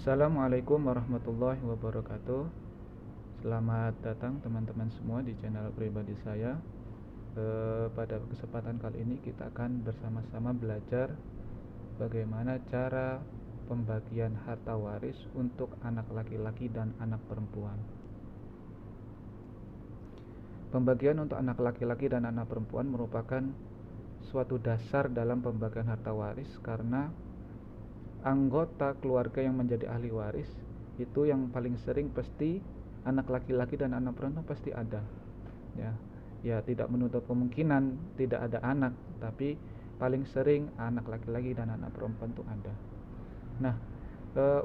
Assalamualaikum warahmatullahi wabarakatuh. Selamat datang teman-teman semua di channel pribadi saya. Pada kesempatan kali ini kita akan bersama-sama belajar bagaimana cara pembagian harta waris untuk anak laki-laki dan anak perempuan. Pembagian untuk anak laki-laki dan anak perempuan merupakan suatu dasar dalam pembagian harta waris, karena anggota keluarga yang menjadi ahli waris itu yang paling sering pasti anak laki-laki dan anak perempuan pasti ada. Ya, tidak menutup kemungkinan tidak ada anak, tapi paling sering anak laki-laki dan anak perempuan itu ada. Nah,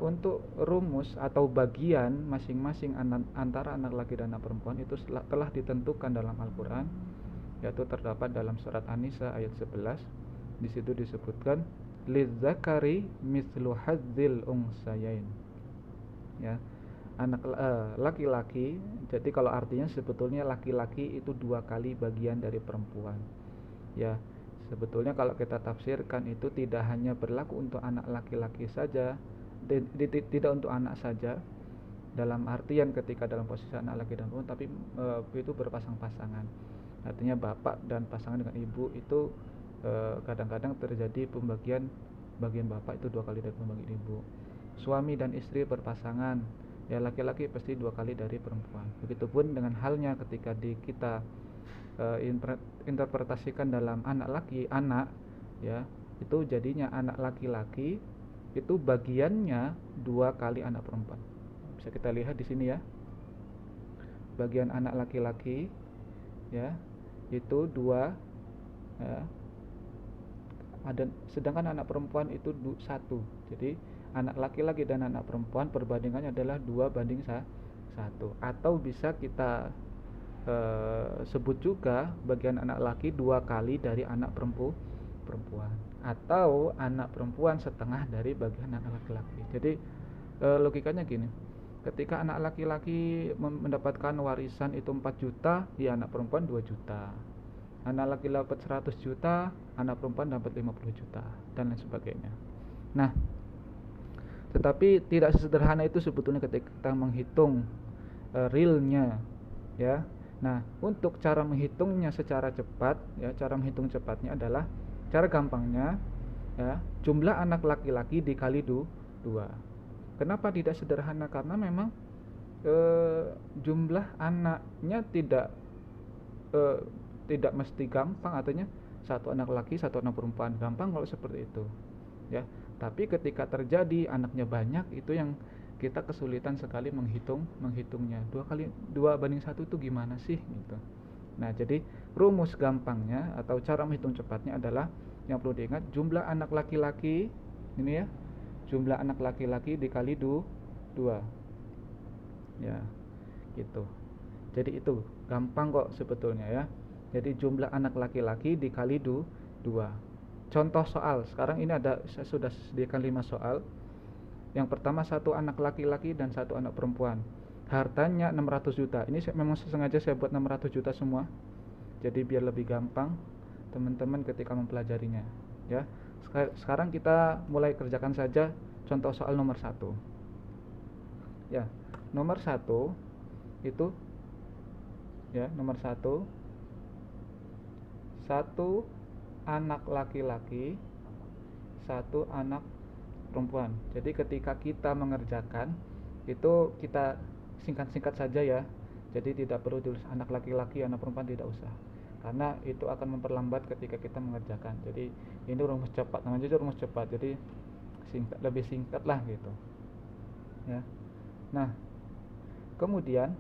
untuk rumus atau bagian masing-masing antara anak laki dan anak perempuan itu telah ditentukan dalam Al-Quran, yaitu terdapat dalam surat An-Nisa ayat 11. Di situ disebutkan lidzakari mislu hadzil unsayain. Ya, anak laki-laki. Jadi kalau artinya sebetulnya laki-laki itu 2 kali bagian dari perempuan. Ya, sebetulnya kalau kita tafsirkan itu tidak hanya berlaku untuk anak laki-laki saja, tidak untuk anak saja dalam artian ketika dalam posisi anak laki dan perempuan, tapi itu berpasang-pasangan. Artinya bapak dan pasangan dengan ibu itu kadang-kadang terjadi bagian bapak itu 2 kali dari pembagian ibu. Suami dan istri berpasangan, ya laki-laki pasti 2 kali dari perempuan. Begitupun dengan halnya ketika kita interpretasikan dalam anak, ya itu jadinya anak laki-laki itu bagiannya 2 kali anak perempuan. Bisa kita lihat di sini ya, bagian anak laki-laki ya itu 2, ya, sedangkan anak perempuan itu 1. Jadi anak laki-laki dan anak perempuan perbandingannya adalah 2:1. Atau bisa kita sebut juga bagian anak laki 2 kali dari anak perempuan, atau anak perempuan setengah dari bagian anak laki-laki. Jadi logikanya gini, ketika anak laki-laki mendapatkan warisan itu 4 juta, ya anak perempuan 2 juta. Anak laki dapat 100 juta, anak perempuan dapat 50 juta, dan lain sebagainya. Nah, tetapi tidak sesederhana itu sebetulnya ketika kita menghitung realnya, ya. Nah, untuk cara menghitungnya secara cepat, ya, cara menghitung cepatnya adalah cara gampangnya, ya, jumlah anak laki-laki dikali 2. Kenapa tidak sederhana? Karena memang jumlah anaknya tidak mesti gampang, artinya 1 anak laki 1 anak perempuan gampang kalau seperti itu, ya. Tapi ketika terjadi anaknya banyak, itu yang kita kesulitan sekali menghitungnya. 2:1 itu gimana sih gitu. Nah, jadi rumus gampangnya atau cara menghitung cepatnya adalah yang perlu diingat, jumlah anak laki-laki ini ya, jumlah anak laki-laki dikali 2, ya gitu. Jadi itu gampang kok sebetulnya ya. Jadi jumlah anak laki-laki dikali 2. Contoh soal, sekarang ini saya sudah sediakan 5 soal. Yang pertama, 1 anak laki-laki dan 1 anak perempuan. Hartanya 600 juta. Ini memang sengaja saya buat 600 juta semua. Jadi biar lebih gampang teman-teman ketika mempelajarinya, ya. Sekarang kita mulai kerjakan saja contoh soal nomor 1. Ya, nomor 1 itu ya, nomor 1, 1 anak laki-laki 1 anak perempuan. Jadi ketika kita mengerjakan itu kita singkat-singkat saja ya. Jadi tidak perlu tulis anak laki-laki anak perempuan, tidak usah, karena itu akan memperlambat ketika kita mengerjakan. Jadi ini rumus cepat, namanya juga rumus cepat, jadi lebih singkat lah gitu ya. Nah, kemudian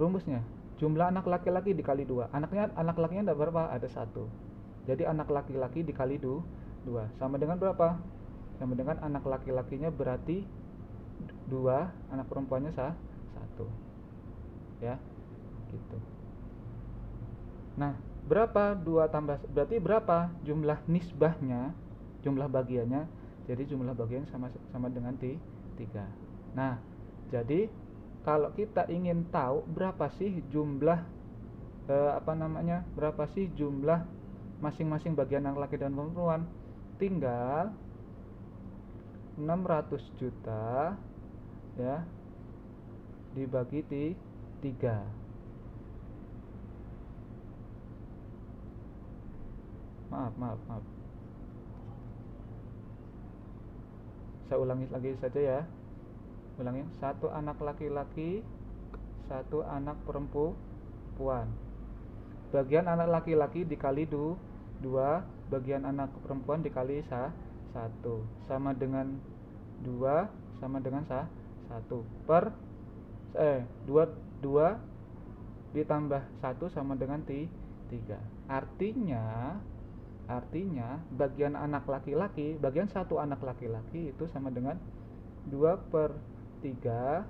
rumusnya, jumlah anak laki-laki dikali 2. Anak lakinya ada berapa? Ada 1. Jadi anak laki-laki dikali 2 sama dengan berapa? Sama dengan anak laki-lakinya berarti 2, anak perempuannya 1. Ya, gitu. Nah, berapa 2 tambah, berarti berapa jumlah nisbahnya, jumlah bagiannya? Jadi jumlah bagian sama dengan 3. Nah, jadi kalau kita ingin tahu berapa sih jumlah berapa sih jumlah masing-masing bagian anak laki dan perempuan, tinggal 600 juta ya dibagi 3. Maaf. Saya ulangi lagi saja ya. Ulangi. 1 anak laki-laki, 1 anak perempuan. Bagian anak laki-laki dikali 2, bagian anak perempuan dikali 1 sama dengan 2 sama dengan 1 per 2 ditambah 1 sama dengan 3. Artinya bagian anak laki-laki, bagian 1 anak laki-laki itu sama dengan 2/3,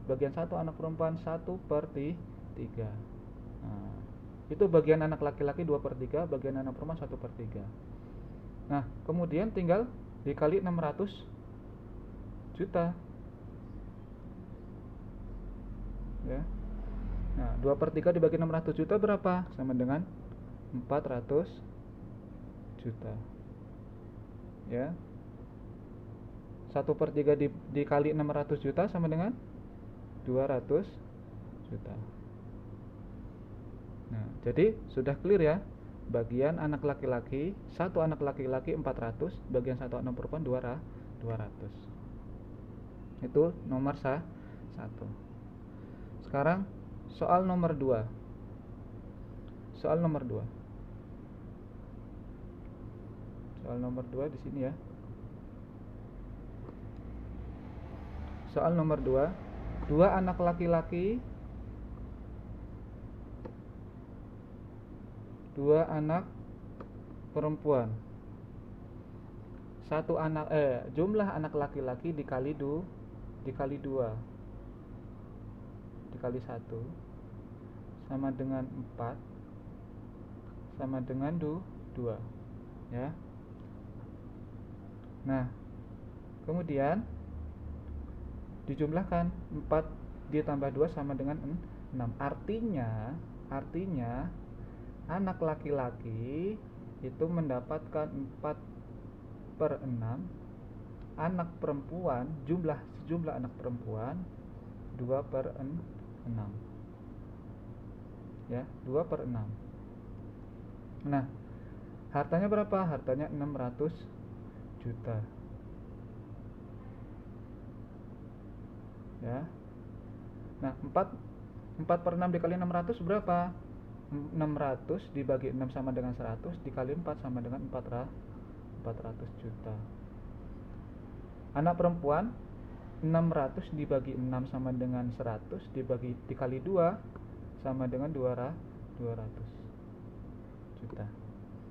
bagian 1 anak perempuan 1/3. Nah, itu bagian anak laki-laki 2/3, bagian anak perempuan 1/3. Nah, kemudian tinggal dikali 600 juta. Ya. Nah, 2/3 dibagi 600 juta berapa? Sama dengan 400 juta. Ya. 1/3 dikali 600 juta sama dengan 200 juta. Nah, jadi sudah clear ya. Bagian anak laki-laki, 1 anak laki-laki 400, bagian 1 anak perempuan 200. Itu nomor 1. Sekarang soal nomor 2. Soal nomor 2 di sini ya. Soal nomor 2. 2 anak laki-laki, 2 anak perempuan. Jumlah anak laki-laki dikali 2 dikali 1 sama dengan 4 sama dengan 2 ya. Nah, kemudian dijumlahkan 4 ditambah 2 sama dengan 6. Artinya anak laki-laki itu mendapatkan 4/6, anak perempuan, sejumlah anak perempuan 2/6 ya, 2/6. Nah, hartanya berapa? Hartanya 600 juta ya. Nah, 4/6 dikali 600 berapa? 600 dibagi 6 sama dengan 100, dikali 4 sama dengan 400 juta. Anak perempuan 600 dibagi 6 sama dengan 100, dikali 2 sama dengan 200 juta.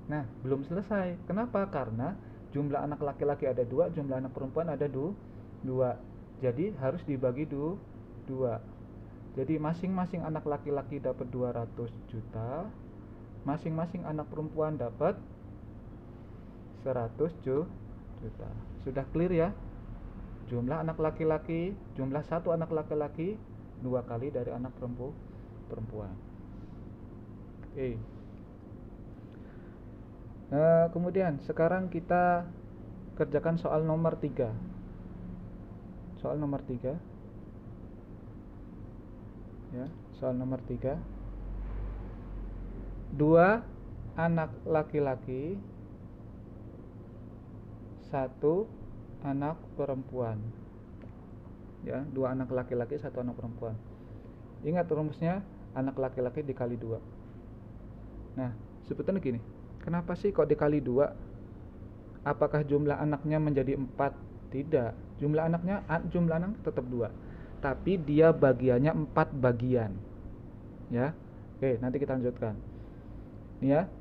Nah, belum selesai. Kenapa? Karena jumlah anak laki-laki ada 2, jumlah anak perempuan ada 2. Jadi harus dibagi 2. Jadi masing-masing anak laki-laki dapat 200 juta, masing-masing anak perempuan dapat 100 juta. Sudah clear ya? Jumlah anak laki-laki, jumlah 1 anak laki-laki 2 kali dari anak perempuan. Oke. Nah, kemudian sekarang kita kerjakan soal nomor 3. Soal nomor 3 ya, soal nomor 3. 2 anak laki-laki, 1 anak perempuan. Ya, 2 anak laki-laki, 1 anak perempuan. Ingat rumusnya, anak laki-laki dikali 2. Nah, sebetulnya gini, kenapa sih kok dikali 2? Apakah jumlah anaknya menjadi 4? Tidak. Jumlah anak tetap 2, tapi dia bagiannya 4 bagian. Ya. Oke, nanti kita lanjutkan. Ini ya.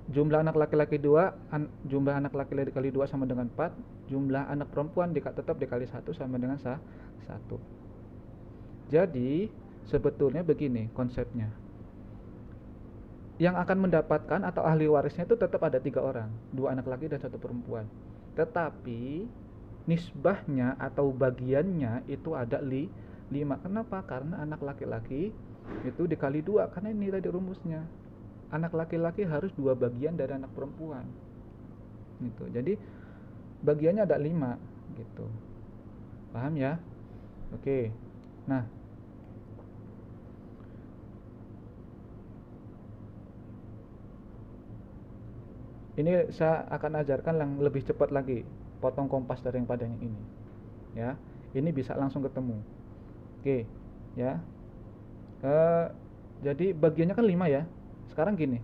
Jumlah anak laki-laki 2, jumlah anak laki-laki dikali 2 sama dengan 4, jumlah anak perempuan tetap dikali 1 sama dengan 1. Jadi, sebetulnya begini konsepnya. Yang akan mendapatkan atau ahli warisnya itu tetap ada 3 orang, 2 anak laki dan 1 perempuan. Tetapi nisbahnya atau bagiannya itu ada 5. Kenapa? Karena anak laki-laki itu dikali 2, karena ini tadi rumusnya. Anak laki-laki harus 2 bagian dari anak perempuan. Gitu. Jadi bagiannya ada 5 gitu. Paham ya? Oke. Nah, ini saya akan ajarkan yang lebih cepat lagi, potong kompas daripada yang ini. Ya, ini bisa langsung ketemu. Oke, ya. Jadi bagiannya kan 5 ya. Sekarang gini,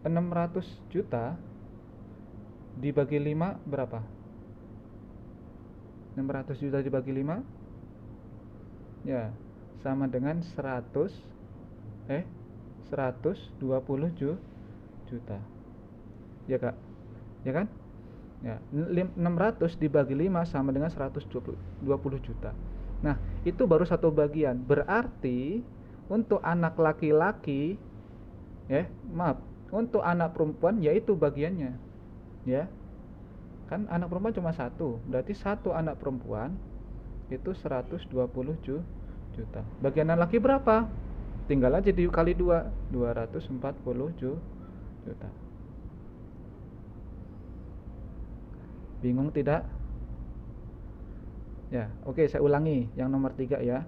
600 juta dibagi 5 berapa? 600 juta dibagi 5, ya, sama dengan 120 juta. Ya Kak? Ya kan? Ya, 600 dibagi 5 sama dengan 120 juta. Nah, itu baru satu bagian. Berarti untuk anak laki-laki, untuk anak perempuan yaitu bagiannya. Ya. Kan anak perempuan cuma satu. Berarti satu anak perempuan itu 120 juta. Bagian anak laki berapa? Tinggal aja dikali 2, 240 juta. Bingung tidak? Ya, oke, saya ulangi yang nomor 3 ya.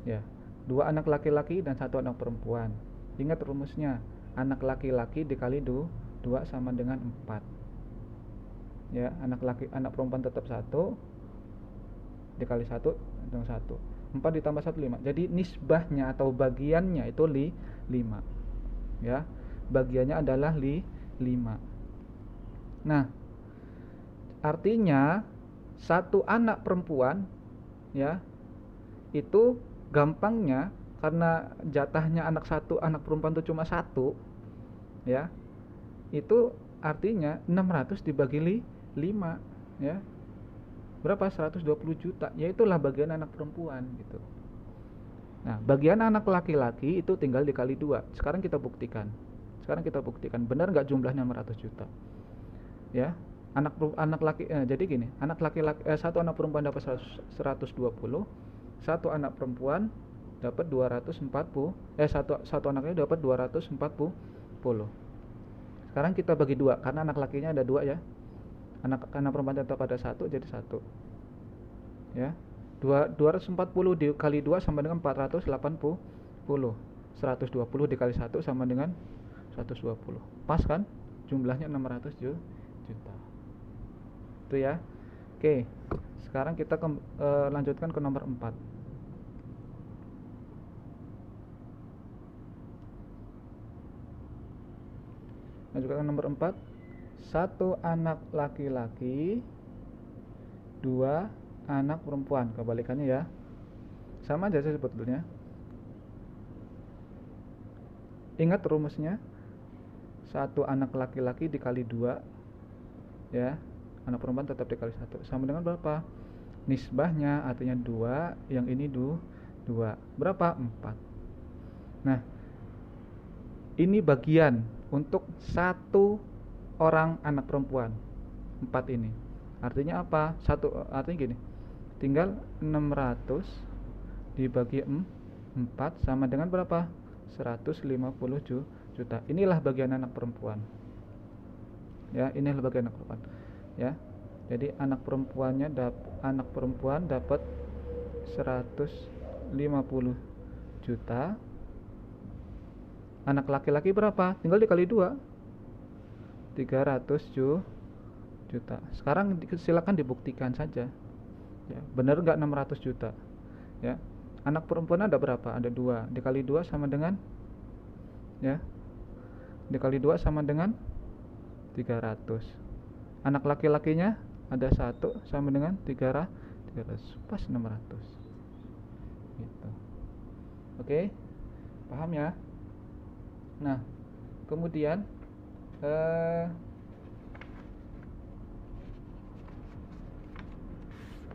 Ya, 2 anak laki-laki dan 1 anak perempuan. Ingat rumusnya, anak laki-laki dikali 2 sama dengan 4. Ya, anak perempuan tetap 1, dikali 1 dengan 1. 4 ditambah 1 5. Jadi nisbahnya atau bagiannya itu 5. Ya, bagiannya adalah 5. Nah, artinya satu anak perempuan, ya, itu gampangnya karena jatahnya anak perempuan itu cuma 1, ya. Itu artinya 600 dibagi 5, ya. Berapa? 120 juta. Ya itulah bagian anak perempuan gitu. Nah, bagian anak laki-laki itu tinggal dikali 2. Sekarang kita buktikan. Benar nggak jumlahnya 600 juta? Ya. Anak laki jadi gini, satu anak perempuan dapat 120, satu anak perempuan dapat 240, satu anaknya dapat 240. Sekarang kita bagi 2 karena anak lakinya ada 2 ya. Anak perempuan tetap ada 1 jadi 1. Ya. 240 dikali 2 sama dengan 480. 120 dikali 1 sama dengan 120. Pas kan? Jumlahnya 600 juta. Itu ya. Oke. Sekarang kita lanjutkan ke nomor 4. Lanjutkan ke nomor 4. 1 anak laki-laki, 2 anak perempuan. Kebalikannya ya. Sama aja sih sebetulnya. Ingat rumusnya. 1 anak laki-laki dikali 2, ya. Anak perempuan tetap dikali 1 sama dengan berapa? Nisbahnya artinya 2, yang ini 2. Berapa? 4. Nah, ini bagian untuk 1 orang anak perempuan. 4 ini. Artinya apa? Artinya gini. Tinggal 600 dibagi 4 sama dengan berapa? 150 juta. Inilah bagian anak perempuan. Ya, inilah bagian anak perempuan. Ya. Jadi anak perempuan dapat 150 juta. Anak laki-laki berapa? Tinggal dikali 2. 300 juta. Sekarang silakan dibuktikan saja. Ya, benar enggak 600 juta? Ya. Anak perempuan ada berapa? Ada 2. Dikali 2 sama dengan, ya. Dikali 2 sama dengan 300. Anak laki-lakinya ada 1 sama dengan 300. Pas 600. Gitu. Oke? Paham ya? Nah, kemudian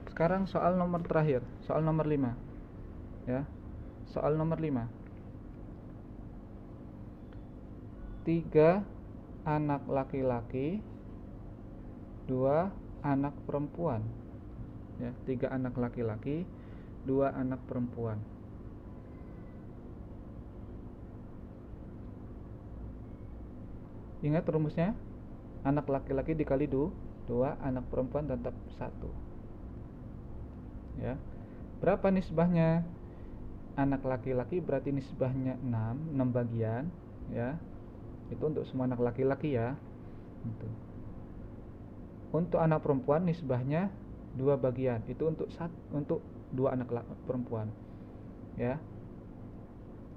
sekarang soal nomor terakhir, soal nomor 5. Ya. Soal nomor 5. 3 anak laki-laki, 2 anak perempuan. Ya, 3 anak laki-laki, 2 anak perempuan. Ingat rumusnya? Anak laki-laki dikali 2, anak perempuan tetap 1. Ya. Berapa nisbahnya? Anak laki-laki berarti nisbahnya 6 bagian, ya. Itu untuk semua anak laki-laki ya. Itu. Untuk anak perempuan nisbahnya 2 bagian. Itu untuk 2 anak perempuan. Ya.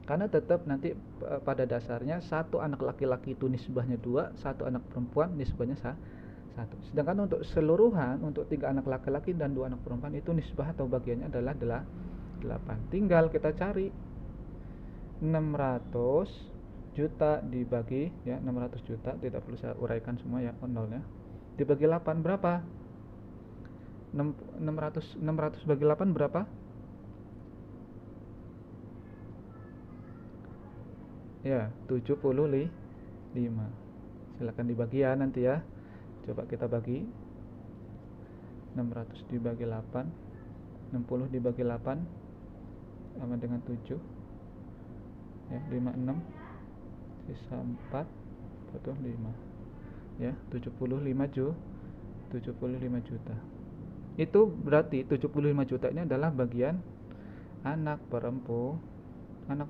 Karena tetap nanti pada dasarnya satu anak laki-laki itu nisbahnya 2, satu anak perempuan nisbahnya 1. Sedangkan untuk seluruhan, untuk 3 anak laki-laki dan 2 anak perempuan itu nisbah atau bagiannya adalah 8. Tinggal kita cari 600 juta dibagi, ya, 600 juta, tidak perlu saya uraikan semua ya, nolnya. Dibagi 8 berapa? 600 bagi 8 berapa? Ya, 75. Silakan dibagi ya nanti ya. Coba kita bagi 600 dibagi 8, 60 dibagi 8 sama dengan 7 ya, 56 sisa 4 betul 5 ya, 75 juta. Itu berarti 75 juta ini adalah bagian anak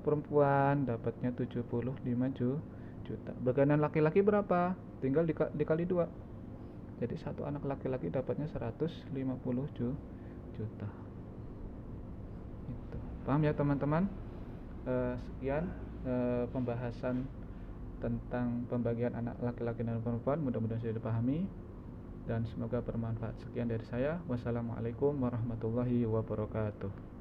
perempuan dapatnya 75 juta. Bagian laki-laki berapa? Tinggal dikali 2. Jadi satu anak laki-laki dapatnya 150 juta. Itu. Paham ya teman-teman? Sekian pembahasan tentang pembagian anak laki-laki dan perempuan. Mudah-mudahan sudah dipahami dan semoga bermanfaat. Sekian dari saya. Wassalamualaikum warahmatullahi wabarakatuh.